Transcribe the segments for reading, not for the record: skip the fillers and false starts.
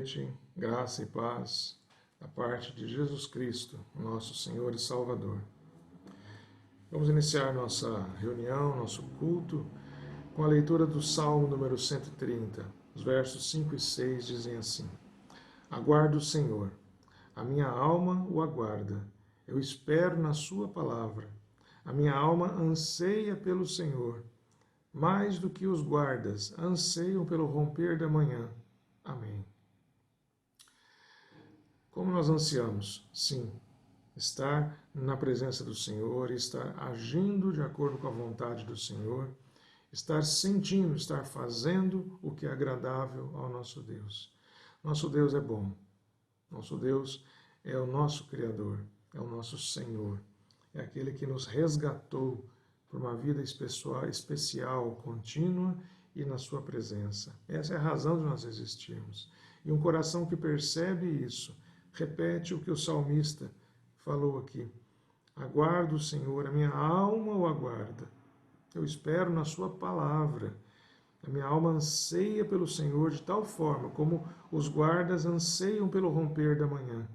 noite, graça e paz da parte de Jesus Cristo, nosso Senhor e Salvador. Vamos iniciar nossa reunião, nosso culto, com a leitura do Salmo número 130. Os versos 5 e 6 dizem assim: Aguardo o Senhor, a minha alma o aguarda, eu espero na sua palavra. A minha alma anseia pelo Senhor, mais do que os guardas anseiam pelo romper da manhã. Amém. Como nós ansiamos, sim, estar na presença do Senhor, estar agindo de acordo com a vontade do Senhor, estar sentindo, estar fazendo o que é agradável ao nosso Deus. Nosso Deus é bom, nosso Deus é o nosso Criador, é o nosso Senhor, é aquele que nos resgatou por uma vida especial, contínua e na sua presença. Essa é a razão de nós existirmos. E um coração que percebe isso, repete o que o salmista falou aqui. Aguardo o Senhor, a minha alma o aguarda. Eu espero na sua palavra. A minha alma anseia pelo Senhor de tal forma como os guardas anseiam pelo romper da manhã.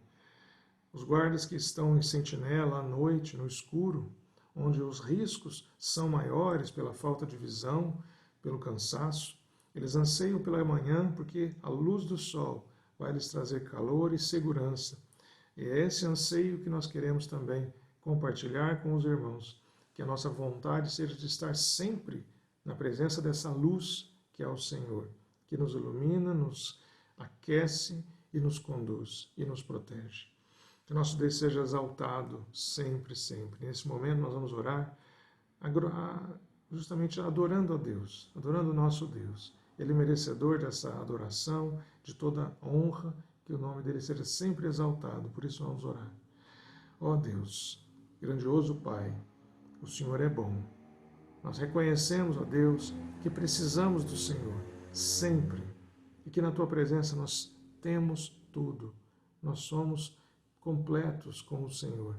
Os guardas que estão em sentinela à noite, no escuro, onde os riscos são maiores pela falta de visão, pelo cansaço, eles anseiam pela manhã porque a luz do sol vai lhes trazer calor e segurança. E é esse anseio que nós queremos também compartilhar com os irmãos, que a nossa vontade seja de estar sempre na presença dessa luz que é o Senhor, que nos ilumina, nos aquece e nos conduz e nos protege. Que nosso Deus seja exaltado sempre, sempre. Nesse momento nós vamos orar justamente adorando a Deus, adorando o nosso Deus. Ele é merecedor dessa adoração, de toda honra, que o nome dele seja sempre exaltado. Por isso vamos orar. Ó Deus, grandioso Pai, o Senhor é bom. Nós reconhecemos, ó Deus, que precisamos do Senhor sempre e que na tua presença nós temos tudo. Nós somos completos com o Senhor.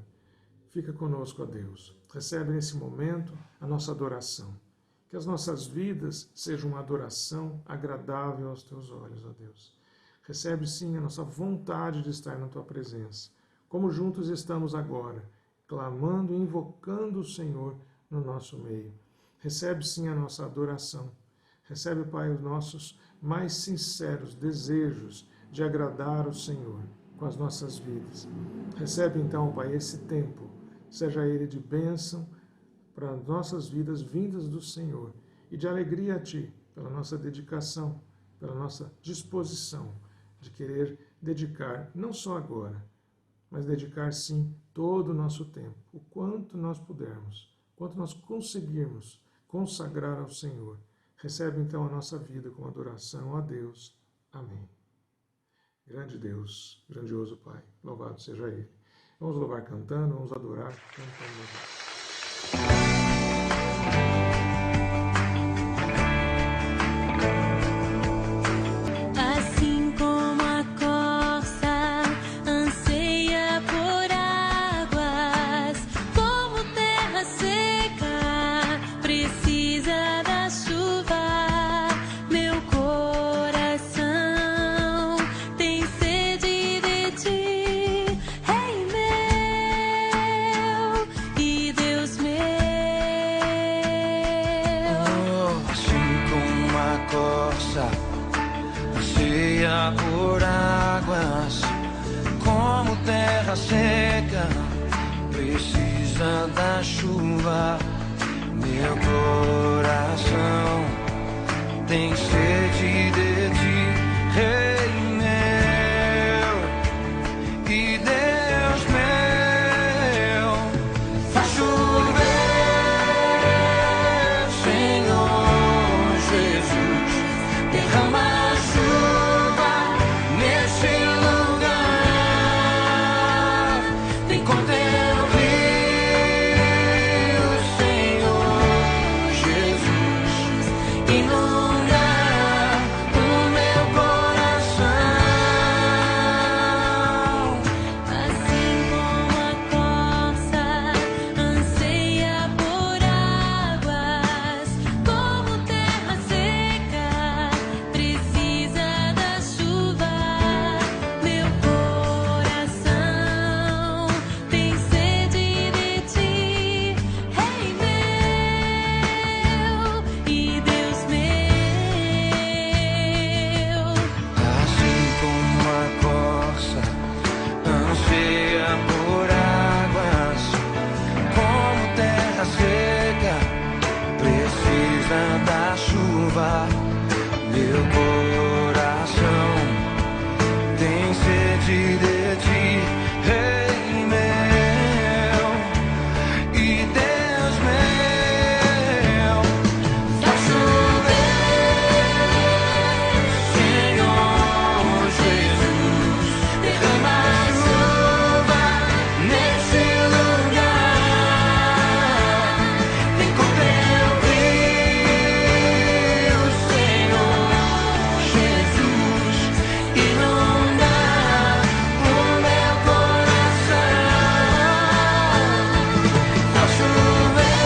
Fica conosco, ó Deus. Recebe nesse momento a nossa adoração. Que as nossas vidas sejam uma adoração agradável aos teus olhos, ó Deus. Recebe sim a nossa vontade de estar na tua presença, como juntos estamos agora, clamando e invocando o Senhor no nosso meio. Recebe sim a nossa adoração. Recebe, Pai, os nossos mais sinceros desejos de agradar o Senhor com as nossas vidas. Recebe então, Pai, esse tempo, seja ele de bênção para as nossas vidas vindas do Senhor e de alegria a Ti, pela nossa dedicação, pela nossa disposição de querer dedicar, não só agora, mas dedicar sim todo o nosso tempo, o quanto nós pudermos, quanto nós conseguirmos consagrar ao Senhor. Recebe então a nossa vida com adoração a Deus. Amém. Grande Deus, grandioso Pai, louvado seja Ele. Vamos louvar cantando, vamos adorar cantando. Assim como a corça anseia por águas, como terra seca precisa da chuva, meu coração tem sede de ti, Rei meu e Deus meu. Assim como a corça anseia por águas, como terra seca precisa da chuva, meu coração tem sede de ti, Rei meu e Deus meu. Faz chover, Senhor Jesus, derrama a chuva nesse lugar. Vem com teu rio, chuva, meu coração tem sede de ti, Rei meu e Deus meu. Faz chover, Senhor Jesus, derrama a chuva nesse lugar. Vem com teu rio, Senhor Jesus, inunda o meu coração. Faz chover,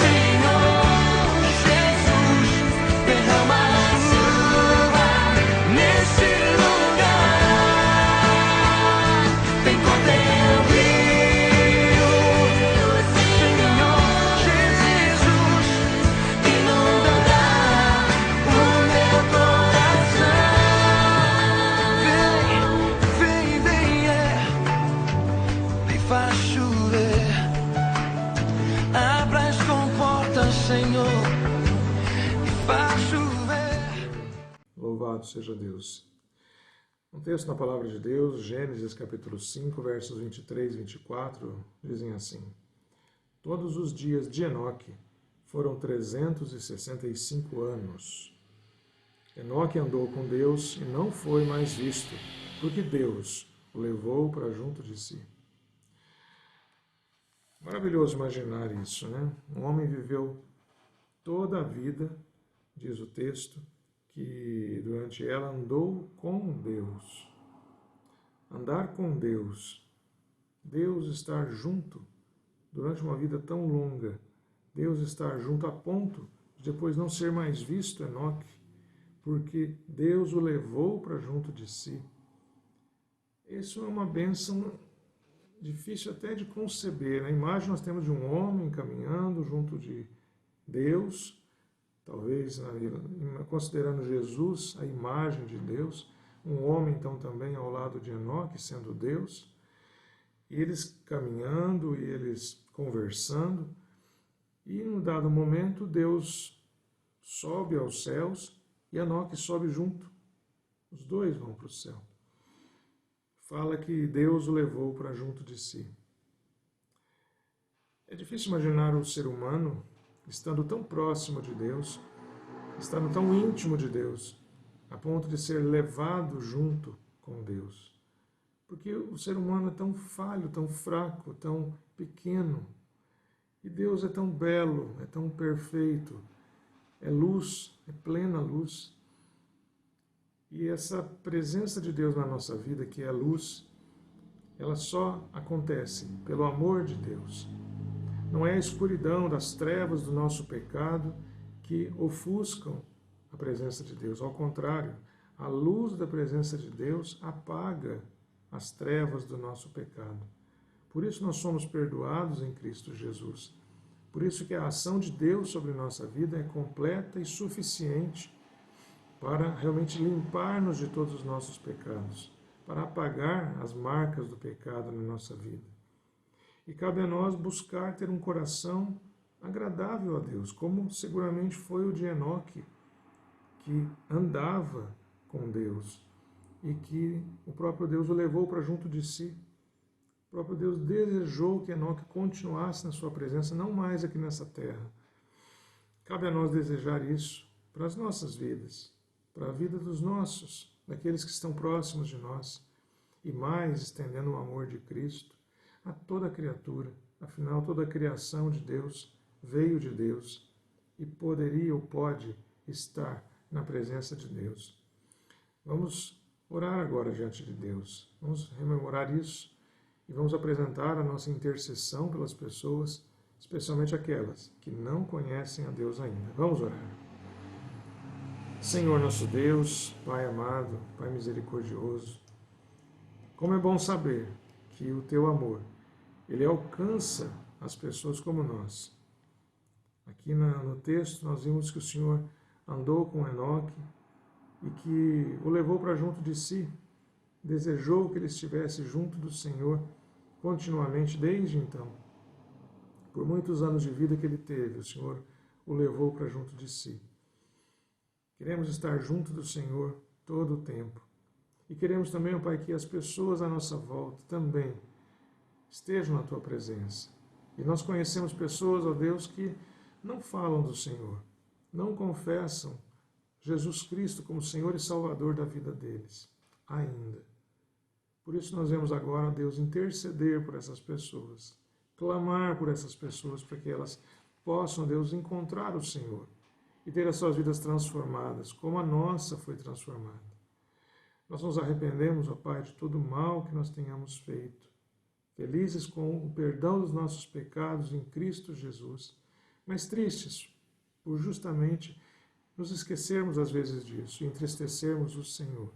Senhor Jesus, derrama a chuva nesse lugar. Vem com teu rio, Senhor Jesus, inunda o meu coração. Vem, faz chover. Abra as comportas, Senhor, e faz chover. Louvado seja Deus. Um texto na palavra de Deus, Gênesis capítulo 5, versos 23 e 24, dizem assim: Todos os dias de Enoque foram 365 anos. Enoque andou com Deus e não foi mais visto, porque Deus o levou para junto de si. Maravilhoso imaginar isso, né? Um homem viveu toda a vida, diz o texto, que durante ela andou com Deus. Andar com Deus, Deus estar junto durante uma vida tão longa, Deus estar junto a ponto de depois não ser mais visto, Enoque, porque Deus o levou para junto de si. Isso é uma bênção difícil até de conceber. Na imagem nós temos de um homem caminhando junto de Deus, talvez considerando Jesus a imagem de Deus, um homem então também ao lado de Enoque, sendo Deus, e eles caminhando e eles conversando, e num dado momento Deus sobe aos céus e Enoque sobe junto. Os dois vão para o céu. Fala que Deus o levou para junto de si. É difícil imaginar o ser humano estando tão próximo de Deus, estando tão íntimo de Deus, a ponto de ser levado junto com Deus. Porque o ser humano é tão falho, tão fraco, tão pequeno. E Deus é tão belo, é tão perfeito, é luz, é plena luz. E essa presença de Deus na nossa vida, que é a luz, ela só acontece pelo amor de Deus. Não é a escuridão das trevas do nosso pecado que ofuscam a presença de Deus. Ao contrário, a luz da presença de Deus apaga as trevas do nosso pecado. Por isso nós somos perdoados em Cristo Jesus. Por isso que a ação de Deus sobre nossa vida é completa e suficiente para realmente limpar-nos de todos os nossos pecados, para apagar as marcas do pecado na nossa vida. E cabe a nós buscar ter um coração agradável a Deus, como seguramente foi o de Enoque, que andava com Deus e que o próprio Deus o levou para junto de si. O próprio Deus desejou que Enoque continuasse na sua presença, não mais aqui nessa terra. Cabe a nós desejar isso para as nossas vidas, para a vida dos nossos, daqueles que estão próximos de nós, e mais estendendo o amor de Cristo a toda criatura. Afinal, toda a criação de Deus veio de Deus e poderia ou pode estar na presença de Deus. Vamos orar agora diante de Deus. Vamos rememorar isso e vamos apresentar a nossa intercessão pelas pessoas, especialmente aquelas que não conhecem a Deus ainda. Vamos orar. Senhor nosso Deus, Pai amado, Pai misericordioso, como é bom saber que o Teu amor, ele alcança as pessoas como nós. Aqui no texto nós vimos que o Senhor andou com Enoque e que o levou para junto de si, desejou que ele estivesse junto do Senhor continuamente desde então. Por muitos anos de vida que ele teve, o Senhor o levou para junto de si. Queremos estar junto do Senhor todo o tempo. E queremos também, ó Pai, que as pessoas à nossa volta também estejam na Tua presença. E nós conhecemos pessoas, ó Deus, que não falam do Senhor, não confessam Jesus Cristo como Senhor e Salvador da vida deles, ainda. Por isso nós vamos agora, Deus, interceder por essas pessoas, clamar por essas pessoas para que elas possam, Deus, encontrar o Senhor e ter as suas vidas transformadas, como a nossa foi transformada. Nós nos arrependemos, ó Pai, de todo o mal que nós tenhamos feito, felizes com o perdão dos nossos pecados em Cristo Jesus, mas tristes por justamente nos esquecermos às vezes disso e entristecermos o Senhor.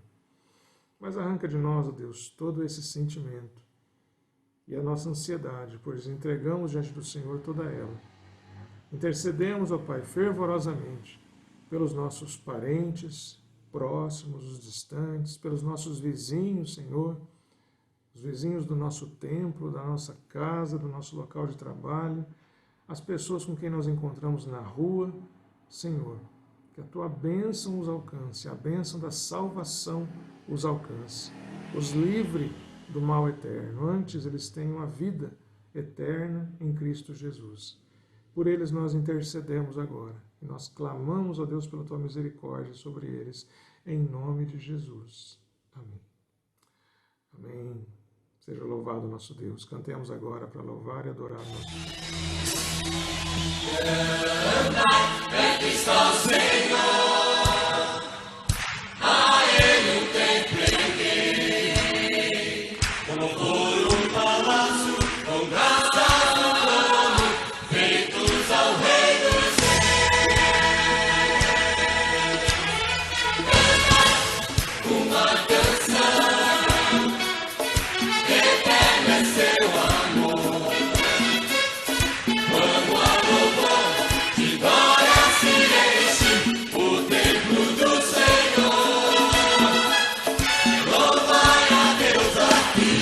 Mas arranca de nós, ó Deus, todo esse sentimento e a nossa ansiedade, pois entregamos diante do Senhor toda ela. Intercedemos, ó Pai, fervorosamente pelos nossos parentes próximos, os distantes, pelos nossos vizinhos, Senhor, os vizinhos do nosso templo, da nossa casa, do nosso local de trabalho, as pessoas com quem nós encontramos na rua, Senhor, que a Tua bênção os alcance, a bênção da salvação os alcance, os livre do mal eterno, antes eles tenham a vida eterna em Cristo Jesus. Por eles nós intercedemos agora, e nós clamamos, ó Deus, pela Tua misericórdia sobre eles, em nome de Jesus. Amém. Amém. Seja louvado nosso Deus. Cantemos agora para louvar e adorar nosso Deus. Cristo ao Senhor, a Ele o templei, como por um palácio, com graças no trono, feitos ao Rei dos Reis. Uma canção, eterno é seu amor, quando a louvor de glória se enche o templo do Senhor. Louvai a Deus aqui.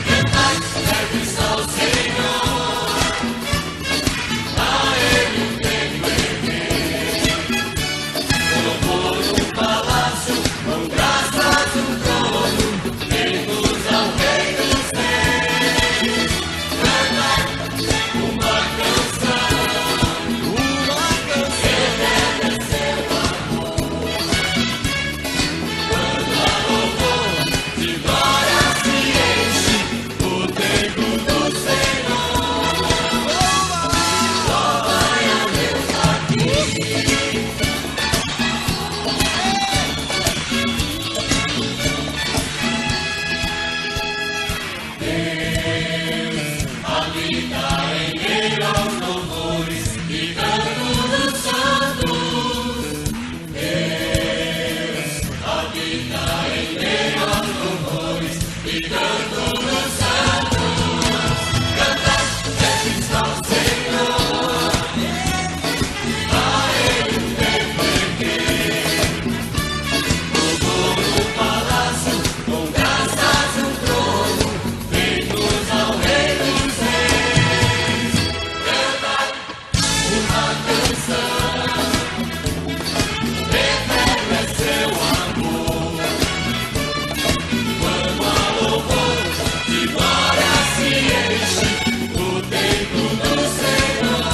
Cantai, serve ao Senhor, a Ele o templo erguei, como por um palácio, com graças um trono, feitos ao Rei dos Reis. Cantai uma canção, eterno é seu amor, quando a louvor de glória se enche o templo do Senhor. Louvai a Deus aqui. Habita em meio aos louvores e canto dos santos. Deus habita em meio aos louvores e canto dos santos. Cantai, serve ao Senhor, a Ele o templo erguei, como um palácio, com graças um trono, feitos ao Rei dos Reis. Cantai uma canção, eterno é seu amor, quando a louvor de glória se enche o templo do Senhor.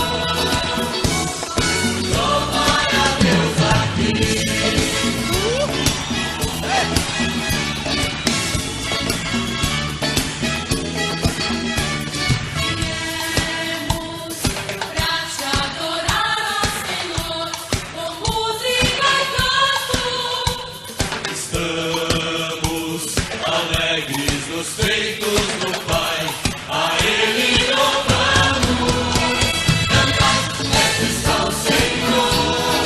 Louvai a Deus aqui. Pra te adorar, ó Senhor, com música e canto. Estamos alegres nos feitos do Pai, a Ele louvamos. Cantai, serve ao Senhor,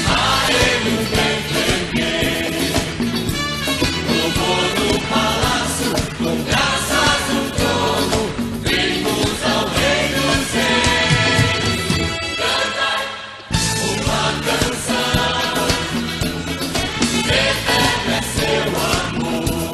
a Ele o templo erguei, louvor no palácio, com graças no trono, feitos ao Rei dos Reis. Cantai uma canção, eterno é seu amor,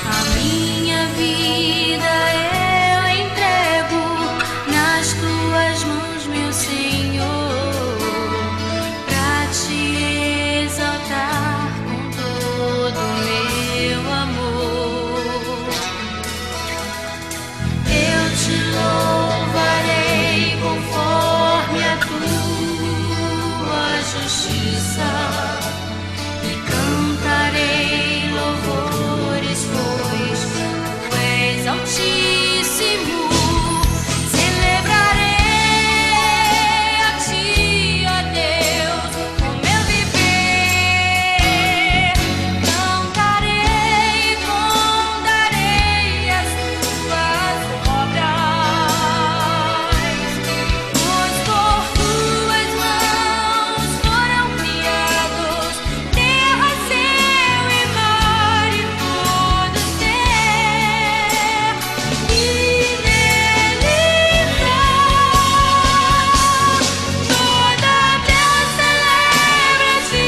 A minha vida eu entrego nas tuas mãos, meu Senhor, pra te exaltar com todo o meu amor. Eu te louvarei conforme a tua justiça e cantarei louvores, pois tu és altíssimo. Celebrarei a ti, ó Deus, com meu viver. Cantarei e contarei as tuas obras, pois por tuas mãos foram criados terra, céu e mar e todo ser, e nele toda a terra celebra-te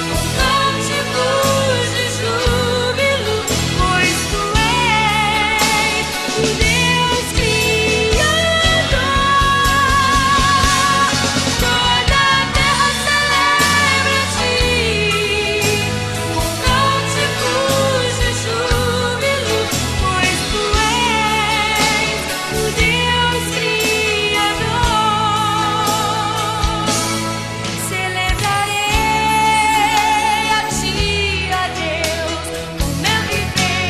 com cânticos de júbilo, pois tu és o Deus Criador. Toda a terra celebra-te com cânticos de júbilo, pois tu és o Deus Criador. Celebrarei a ti, ó Deus, com meu viver.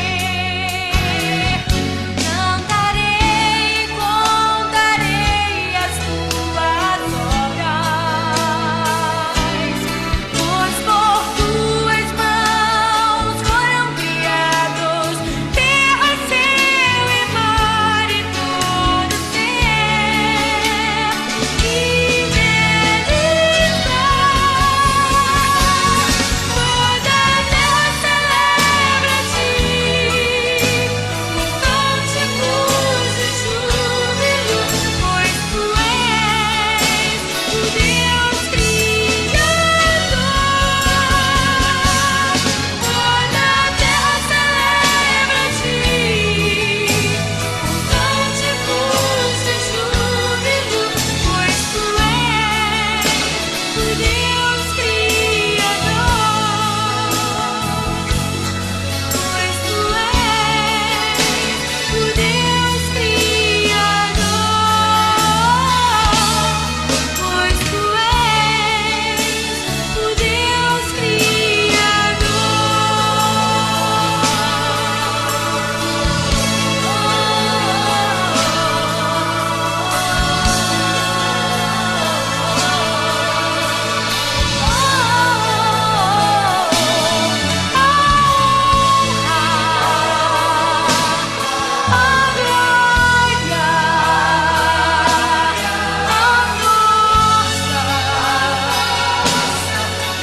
Cantarei e contarei as tuas obras, pois por tuas mãos foram criados terra, céu e mar e todo ser, e nele toda a terra celebra-te com cânticos de júbilo, pois tu és o Deus Criador. Toda a terra celebra-te com cânticos de júbilo, pois tu és o Deus Criador. Pois tu és o Deus Criador. Pois tu és o Deus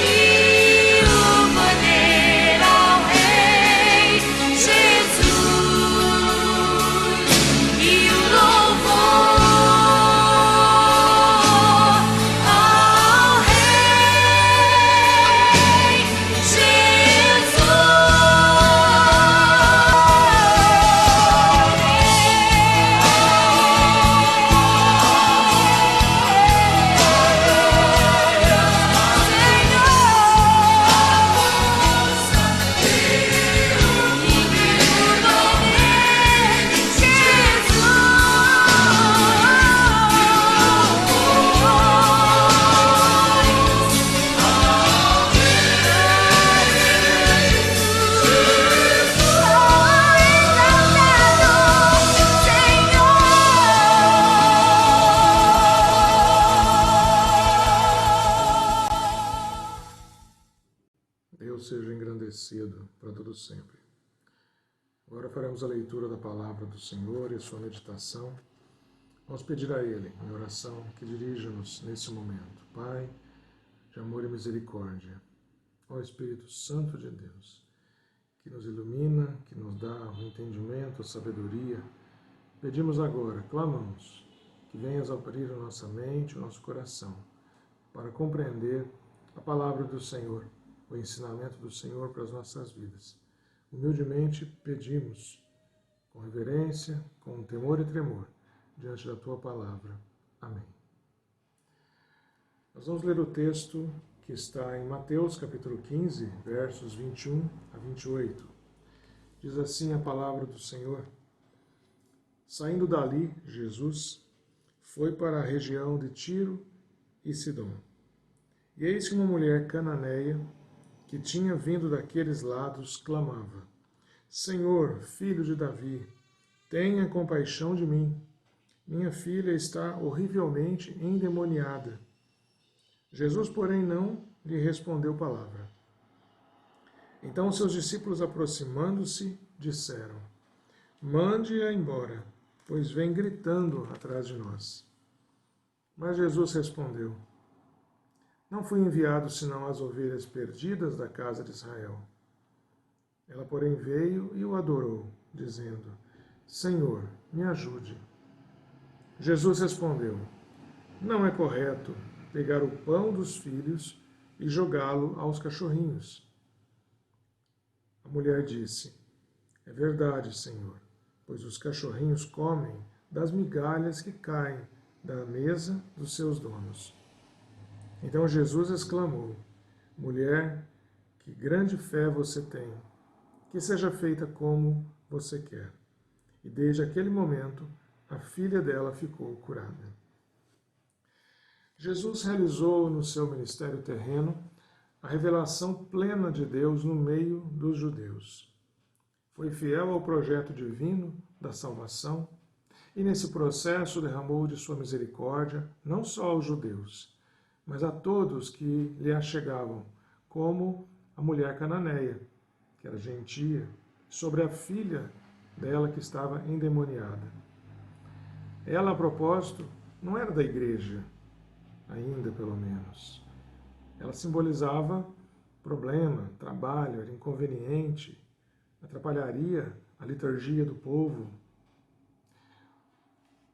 e o poder ao Rei Jesus, e o louvor ao Rei Deus seja engrandecido para todo sempre. Agora faremos a leitura da palavra do Senhor e a sua meditação. Vamos pedir a Ele, em oração, que dirija-nos nesse momento. Pai, de amor e misericórdia, ó Espírito Santo de Deus, que nos ilumina, que nos dá o entendimento, a sabedoria, pedimos agora, clamamos, que venhas abrir a nossa mente, o nosso coração, para compreender a palavra do Senhor, o ensinamento do Senhor para as nossas vidas. Humildemente pedimos, com reverência, com temor e tremor, diante da Tua palavra. Amém. Nós vamos ler o texto que está em Mateus, capítulo 15, versos 21 a 28. Diz assim a palavra do Senhor: Saindo dali, Jesus foi para a região de Tiro e Sidom. E eis que uma mulher cananeia, que tinha vindo daqueles lados, clamava: Senhor, filho de Davi, tenha compaixão de mim. Minha filha está horrivelmente endemoniada. Jesus, porém, não lhe respondeu palavra. Então seus discípulos, aproximando-se, disseram: Mande-a embora, pois vem gritando atrás de nós. Mas Jesus respondeu: Não fui enviado senão às ovelhas perdidas da casa de Israel. Ela, porém, veio e o adorou, dizendo: Senhor, me ajude. Jesus respondeu: Não é correto pegar o pão dos filhos e jogá-lo aos cachorrinhos. A mulher disse: É verdade, Senhor, pois os cachorrinhos comem das migalhas que caem da mesa dos seus donos. Então Jesus exclamou: Mulher, que grande fé você tem, que seja feita como você quer. E desde aquele momento, a filha dela ficou curada. Jesus realizou no seu ministério terreno a revelação plena de Deus no meio dos judeus. Foi fiel ao projeto divino da salvação e, nesse processo, derramou de sua misericórdia não só aos judeus, mas a todos que lhe achegavam, como a mulher cananeia, que era gentia, sobre a filha dela que estava endemoniada. Ela, a propósito, não era da igreja, ainda pelo menos. Ela simbolizava problema, trabalho, era inconveniente, atrapalharia a liturgia do povo.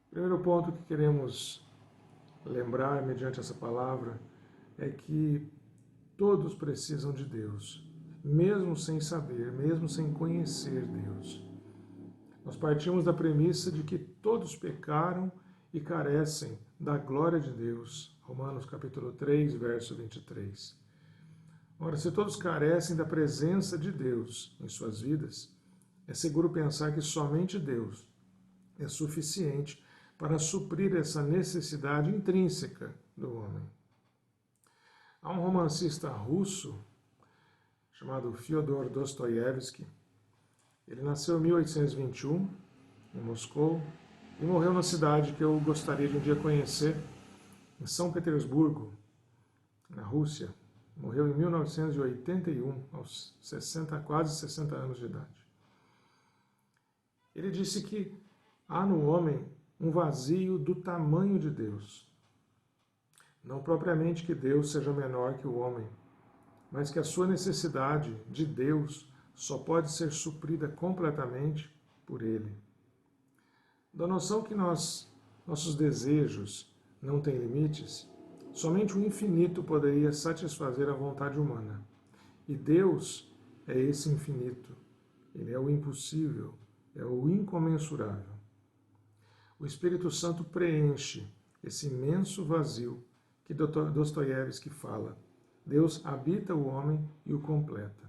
O primeiro ponto que queremos lembrar mediante essa palavra é que todos precisam de Deus, mesmo sem saber, mesmo sem conhecer Deus. Nós partimos da premissa de que todos pecaram e carecem da glória de Deus. Romanos capítulo 3, verso 23. Ora, se todos carecem da presença de Deus em suas vidas, é seguro pensar que somente Deus é suficiente para suprir essa necessidade intrínseca do homem. Há um romancista russo chamado Fyodor Dostoiévski. Ele nasceu em 1821, em Moscou, e morreu na cidade que eu gostaria de um dia conhecer, em São Petersburgo, na Rússia. Morreu em 1981, aos quase 60 anos de idade. Ele disse que há no homem um vazio do tamanho de Deus. Não propriamente que Deus seja menor que o homem, mas que a sua necessidade de Deus só pode ser suprida completamente por Ele. Da noção que nossos desejos não têm limites, somente o infinito poderia satisfazer a vontade humana. E Deus é esse infinito. Ele é o impossível, é o incomensurável. O Espírito Santo preenche esse imenso vazio que Dostoiévski fala. Deus habita o homem e o completa.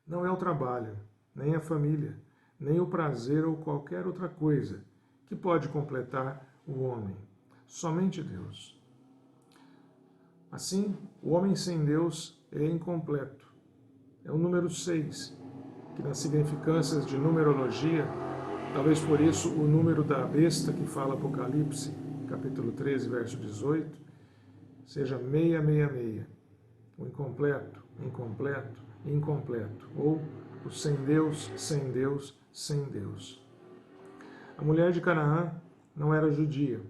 Não é o trabalho, nem a família, nem o prazer ou qualquer outra coisa que pode completar o homem. Somente Deus. Assim, o homem sem Deus é incompleto. É o número 6, que nas significâncias de numerologia, talvez por isso o número da besta que fala Apocalipse, capítulo 13, verso 18, seja 666, o incompleto, incompleto, incompleto, ou o sem Deus, sem Deus, sem Deus. A mulher de Canaã não era judia,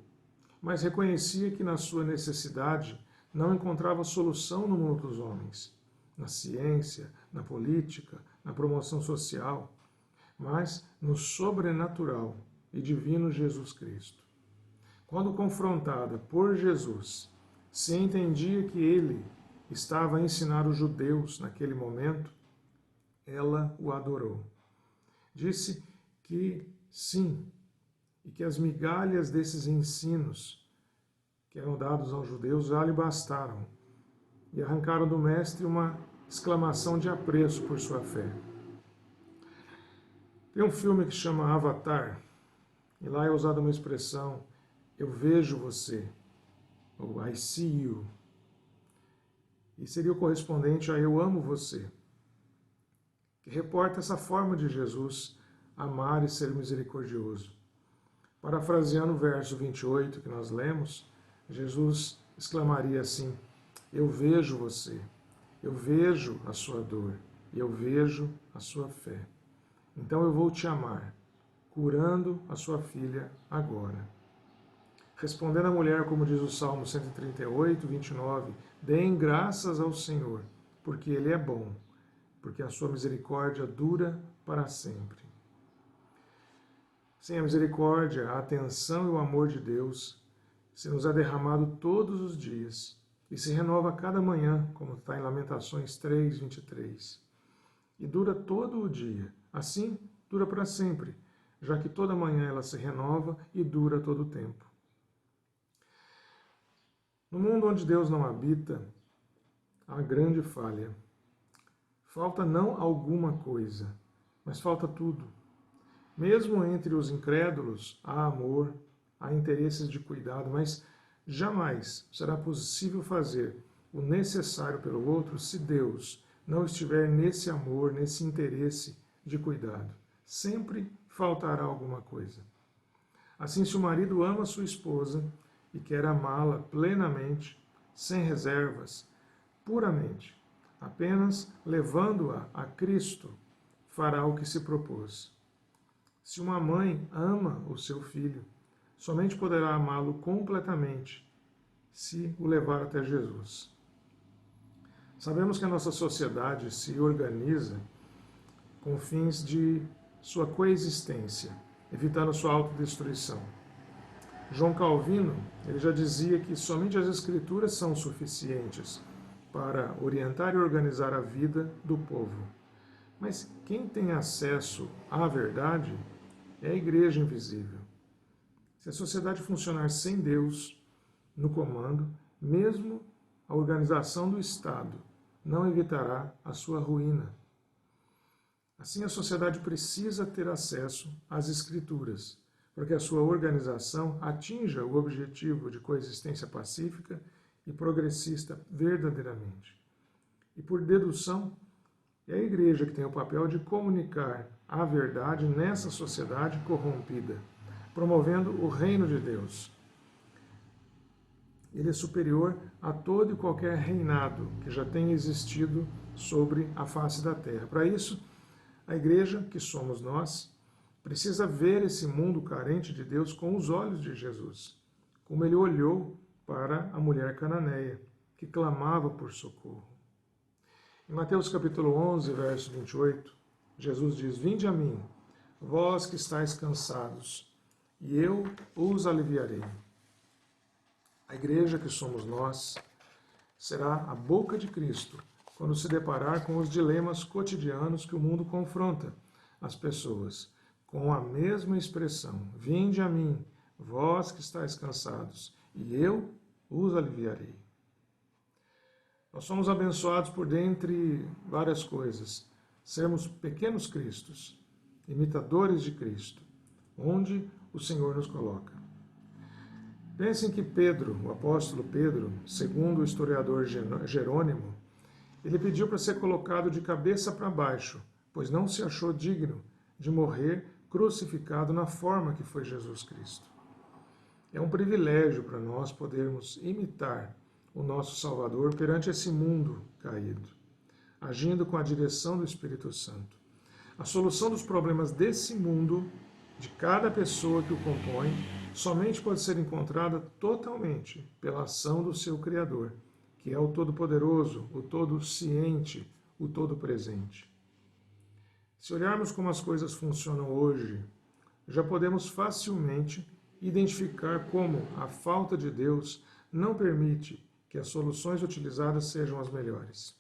mas reconhecia que na sua necessidade não encontrava solução no mundo dos homens, na ciência, na política, na promoção social, mas no sobrenatural e divino Jesus Cristo. Quando confrontada por Jesus, se entendia que Ele estava a ensinar os judeus naquele momento, ela o adorou. Disse que sim, e que as migalhas desses ensinos que eram dados aos judeus já lhe bastaram, e arrancaram do mestre uma exclamação de apreço por sua fé. Tem um filme que chama Avatar, e lá é usada uma expressão, eu vejo você, ou I see you, e seria o correspondente a eu amo você, que reporta essa forma de Jesus amar e ser misericordioso. Parafraseando o verso 28 que nós lemos, Jesus exclamaria assim, eu vejo você, eu vejo a sua dor, e eu vejo a sua fé. Então eu vou te amar, curando a sua filha agora. Respondendo a mulher, como diz o Salmo 138, 29, deem graças ao Senhor, porque Ele é bom, porque a sua misericórdia dura para sempre. Sem a misericórdia, a atenção e o amor de Deus se nos é derramado todos os dias e se renova a cada manhã, como está em Lamentações 3, 23. E dura todo o dia, assim dura para sempre, já que toda manhã ela se renova e dura todo o tempo. No mundo onde Deus não habita, há grande falha. Falta não alguma coisa, mas falta tudo. Mesmo entre os incrédulos, há amor, há interesses de cuidado, mas jamais será possível fazer o necessário pelo outro se Deus não estiver nesse amor, nesse interesse de cuidado. Sempre faltará alguma coisa. Assim, se o marido ama sua esposa e quer amá-la plenamente, sem reservas, puramente, apenas levando-a a Cristo, fará o que se propôs. Se uma mãe ama o seu filho, somente poderá amá-lo completamente se o levar até Jesus. Sabemos que a nossa sociedade se organiza com fins de sua coexistência, evitando sua autodestruição. João Calvino, ele já dizia que somente as Escrituras são suficientes para orientar e organizar a vida do povo. Mas quem tem acesso à verdade é a Igreja invisível. Se a sociedade funcionar sem Deus no comando, mesmo a organização do Estado não evitará a sua ruína. Assim, a sociedade precisa ter acesso às Escrituras, para que a sua organização atinja o objetivo de coexistência pacífica e progressista verdadeiramente. E por dedução, é a Igreja que tem o papel de comunicar a verdade nessa sociedade corrompida, promovendo o reino de Deus. Ele é superior a todo e qualquer reinado que já tenha existido sobre a face da terra. Para isso, a Igreja, que somos nós, precisa ver esse mundo carente de Deus com os olhos de Jesus, como ele olhou para a mulher cananeia, que clamava por socorro. Em Mateus capítulo 11, verso 28, Jesus diz, vinde a mim, vós que estáis cansados, e eu os aliviarei. A Igreja, que somos nós, será a boca de Cristo quando se deparar com os dilemas cotidianos que o mundo confronta as pessoas, com a mesma expressão, vinde a mim, vós que estáis cansados, e eu os aliviarei. Nós somos abençoados por dentre várias coisas, sermos pequenos cristos, imitadores de Cristo, onde o Senhor nos coloca. Pensem que Pedro, o apóstolo Pedro, segundo o historiador Jerônimo, ele pediu para ser colocado de cabeça para baixo, pois não se achou digno de morrer crucificado na forma que foi Jesus Cristo. É um privilégio para nós podermos imitar o nosso Salvador perante esse mundo caído, agindo com a direção do Espírito Santo. A solução dos problemas desse mundo, de cada pessoa que o compõe, somente pode ser encontrada totalmente pela ação do seu Criador, que é o Todo-Poderoso, o Todo-Ciente, o Todo-Presente. Se olharmos como as coisas funcionam hoje, já podemos facilmente identificar como a falta de Deus não permite que as soluções utilizadas sejam as melhores.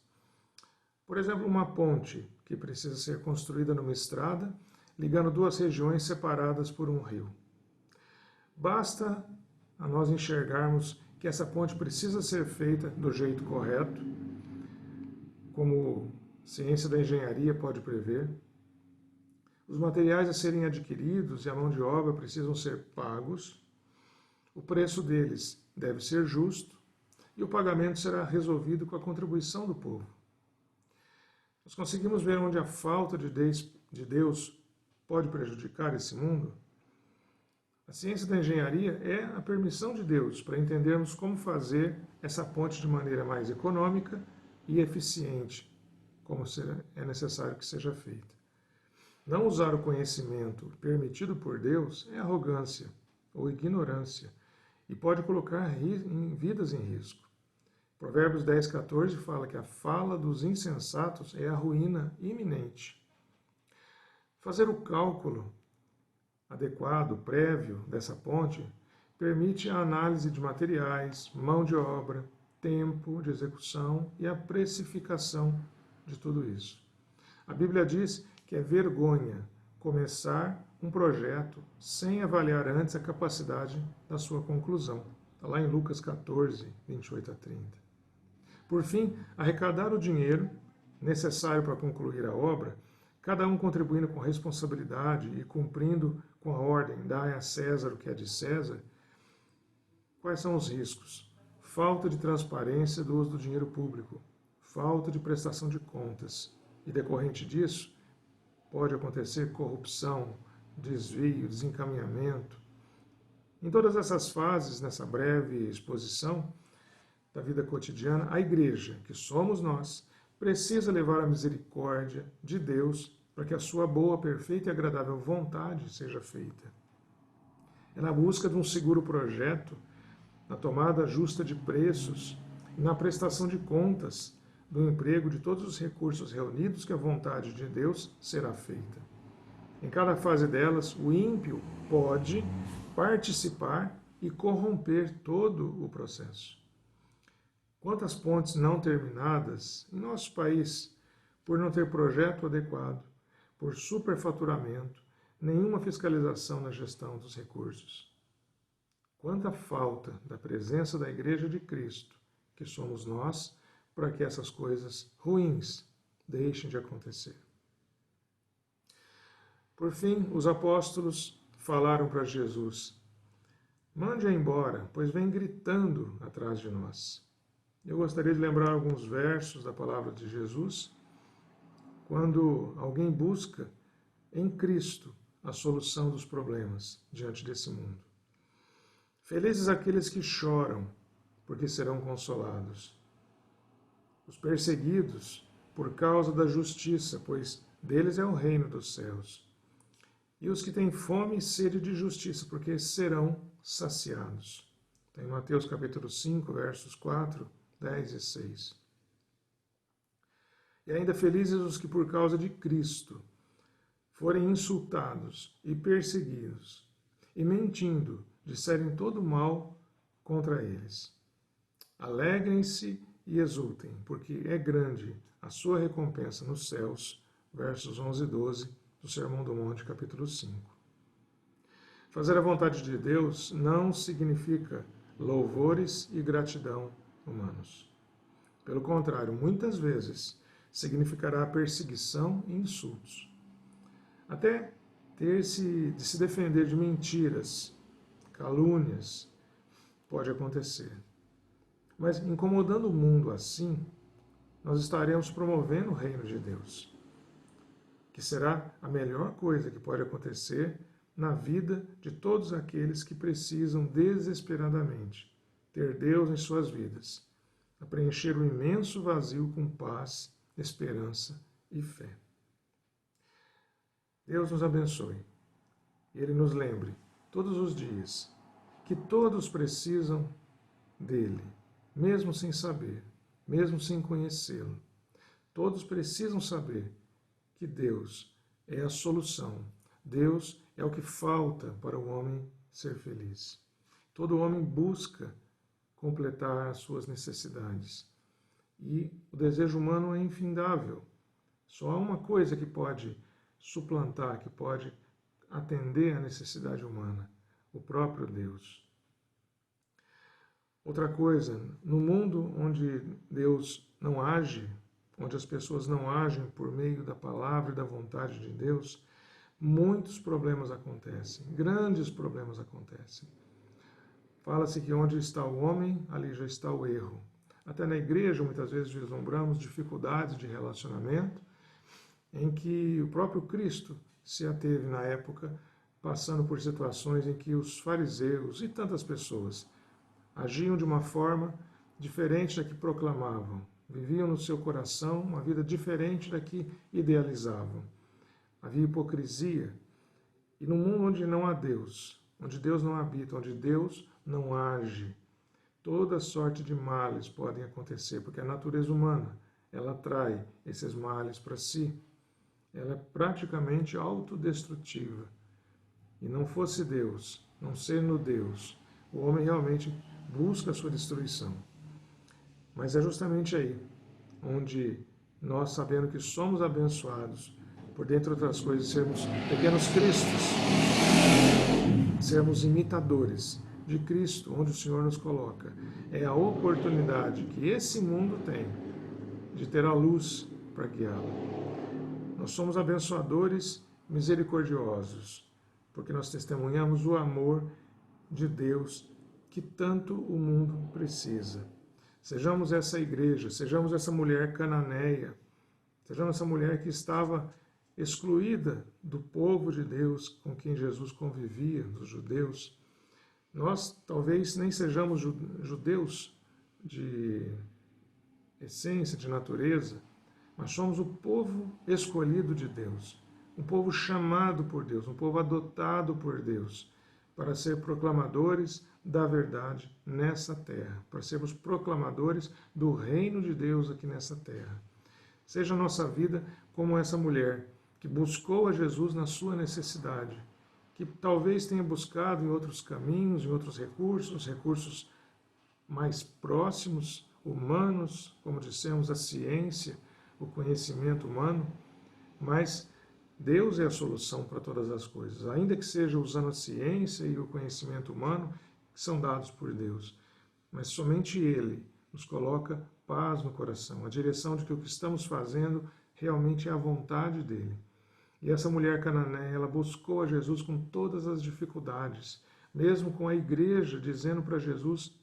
Por exemplo, uma ponte que precisa ser construída numa estrada, ligando duas regiões separadas por um rio. Basta a nós enxergarmos que essa ponte precisa ser feita do jeito correto, como a ciência da engenharia pode prever. Os materiais a serem adquiridos e a mão de obra precisam ser pagos, o preço deles deve ser justo e o pagamento será resolvido com a contribuição do povo. Nós conseguimos ver onde a falta de Deus pode prejudicar esse mundo? A ciência da engenharia é a permissão de Deus para entendermos como fazer essa ponte de maneira mais econômica e eficiente, como é necessário que seja feita. Não usar o conhecimento permitido por Deus é arrogância ou ignorância e pode colocar vidas em risco. Provérbios 10,14 fala que a fala dos insensatos é a ruína iminente. Fazer o cálculo adequado, prévio dessa ponte, permite a análise de materiais, mão de obra, tempo de execução e a precificação de tudo isso. A Bíblia diz que é vergonha começar um projeto sem avaliar antes a capacidade da sua conclusão. Está lá em Lucas 14, 28 a 30. Por fim, arrecadar o dinheiro necessário para concluir a obra, cada um contribuindo com responsabilidade e cumprindo com a ordem, dai a César o que é de César. Quais são os riscos? Falta de transparência do uso do dinheiro público, falta de prestação de contas, e decorrente disso, pode acontecer corrupção, desvio, desencaminhamento. Em todas essas fases, nessa breve exposição da vida cotidiana, a igreja, que somos nós, precisa levar a misericórdia de Deus para que a sua boa, perfeita e agradável vontade seja feita. É na busca de um seguro projeto, na tomada justa de preços e na prestação de contas do emprego de todos os recursos reunidos que a vontade de Deus será feita. Em cada fase delas, o ímpio pode participar e corromper todo o processo. Quantas pontes não terminadas em nosso país, por não ter projeto adequado, por superfaturamento, nenhuma fiscalização na gestão dos recursos. Quanta falta da presença da Igreja de Cristo, que somos nós, para que essas coisas ruins deixem de acontecer. Por fim, os apóstolos falaram para Jesus: mande-a embora, pois vem gritando atrás de nós. Eu gostaria de lembrar alguns versos da palavra de Jesus, quando alguém busca em Cristo a solução dos problemas diante desse mundo. Felizes aqueles que choram, porque serão consolados. Os perseguidos por causa da justiça, pois deles é o reino dos céus. E os que têm fome e sede de justiça, porque serão saciados. Tem Mateus capítulo 5, versos 4, 10 e 6. E ainda felizes os que por causa de Cristo forem insultados e perseguidos, e mentindo, disserem todo mal contra eles. Alegrem-se e exultem, porque é grande a sua recompensa nos céus, versos 11 e 12 do Sermão do Monte, capítulo 5. Fazer a vontade de Deus não significa louvores e gratidão humanos. Pelo contrário, muitas vezes significará perseguição e insultos. Até de se defender de mentiras, calúnias, pode acontecer. Mas incomodando o mundo assim, nós estaremos promovendo o reino de Deus, que será a melhor coisa que pode acontecer na vida de todos aqueles que precisam desesperadamente ter Deus em suas vidas, a preencher o imenso vazio com paz, esperança e fé. Deus nos abençoe e Ele nos lembre todos os dias que todos precisam dEle, mesmo sem saber, mesmo sem conhecê-lo. Todos precisam saber que Deus é a solução. Deus é o que falta para o homem ser feliz. Todo homem busca completar as suas necessidades. E o desejo humano é infindável. Só há uma coisa que pode suplantar, que pode atender à necessidade humana: o próprio Deus. Outra coisa, no mundo onde Deus não age, onde as pessoas não agem por meio da palavra e da vontade de Deus, muitos problemas acontecem, grandes problemas acontecem. Fala-se que onde está o homem, ali já está o erro. Até na igreja, muitas vezes, vislumbramos dificuldades de relacionamento em que o próprio Cristo se ateve na época, passando por situações em que os fariseus e tantas pessoas agiam de uma forma diferente da que proclamavam, viviam no seu coração uma vida diferente da que idealizavam. Havia hipocrisia. E no mundo onde não há Deus, onde Deus não habita, onde Deus não age, toda sorte de males podem acontecer, porque a natureza humana, ela atrai esses males para si. Ela é praticamente autodestrutiva. E não fosse Deus, não sendo Deus, o homem realmente busca a sua destruição. Mas é justamente aí onde nós, sabendo que somos abençoados, por dentre outras coisas, sermos pequenos cristos, sermos imitadores de Cristo, onde o Senhor nos coloca. É a oportunidade que esse mundo tem de ter a luz para guiá-lo. Nós somos abençoadores misericordiosos, porque nós testemunhamos o amor de Deus que tanto o mundo precisa. Sejamos essa igreja, sejamos essa mulher cananeia, sejamos essa mulher que estava excluída do povo de Deus com quem Jesus convivia, dos judeus. Nós talvez nem sejamos judeus de essência, de natureza, mas somos o povo escolhido de Deus, um povo chamado por Deus, um povo adotado por Deus, para ser proclamadores da verdade nessa terra, para sermos proclamadores do reino de Deus aqui nessa terra. Seja a nossa vida como essa mulher que buscou a Jesus na sua necessidade, que talvez tenha buscado em outros caminhos, em outros recursos mais próximos, humanos, como dissemos, a ciência, o conhecimento humano, mas Deus é a solução para todas as coisas, ainda que seja usando a ciência e o conhecimento humano, que são dados por Deus. Mas somente Ele nos coloca paz no coração, a direção de que o que estamos fazendo realmente é a vontade dEle. E essa mulher cananeia, ela buscou a Jesus com todas as dificuldades, mesmo com a igreja dizendo para Jesus: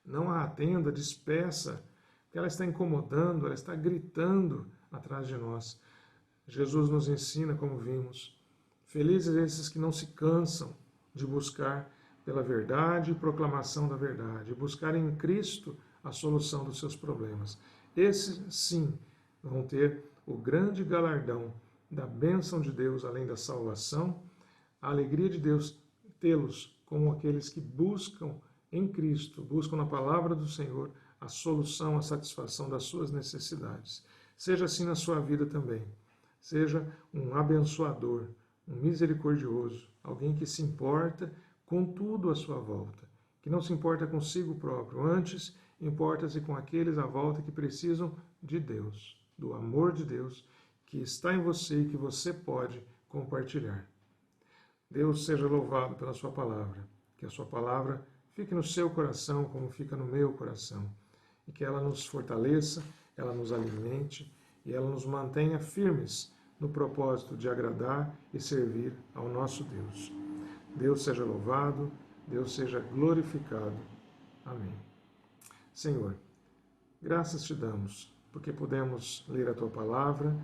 não a atenda, despeça, porque ela está incomodando, ela está gritando atrás de nós. Jesus nos ensina, como vimos, felizes esses que não se cansam de buscar pela verdade e proclamação da verdade, buscar em Cristo a solução dos seus problemas. Esses, sim, vão ter o grande galardão da bênção de Deus, além da salvação, a alegria de Deus tê-los como aqueles que buscam em Cristo, buscam na palavra do Senhor a solução, a satisfação das suas necessidades. Seja assim na sua vida também. Seja um abençoador, um misericordioso, alguém que se importa com tudo à sua volta, que não se importa consigo próprio, antes importa-se com aqueles à volta que precisam de Deus, do amor de Deus, que está em você e que você pode compartilhar. Deus seja louvado pela sua palavra, que a sua palavra fique no seu coração como fica no meu coração, e que ela nos fortaleça, ela nos alimente e ela nos mantenha firmes no propósito de agradar e servir ao nosso Deus. Deus seja louvado, Deus seja glorificado. Amém. Senhor, graças te damos, porque podemos ler a tua palavra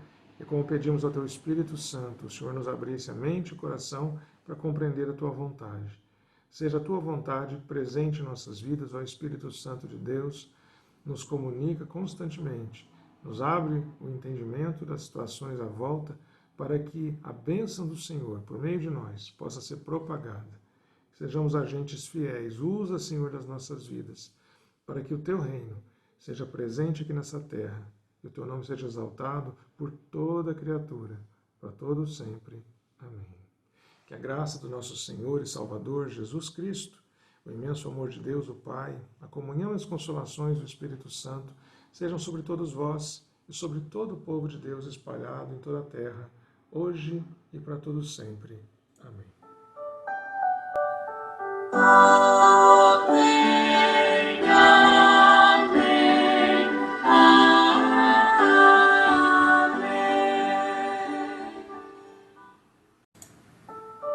e como pedimos ao teu Espírito Santo, o Senhor nos abrisse a mente e o coração para compreender a tua vontade. Seja a tua vontade presente em nossas vidas, ó Espírito Santo de Deus, nos comunica constantemente, nos abre o entendimento das situações à volta, para que a bênção do Senhor, por meio de nós, possa ser propagada. Sejamos agentes fiéis, usa, Senhor, das nossas vidas, para que o teu reino seja presente aqui nessa terra, e o teu nome seja exaltado por toda criatura, para todo sempre. Amém. Que a graça do nosso Senhor e Salvador Jesus Cristo, O imenso amor de Deus, o Pai, a comunhão e as consolações do Espírito Santo sejam sobre todos vós e sobre todo o povo de Deus espalhado em toda a terra, hoje e para todos sempre. Amém.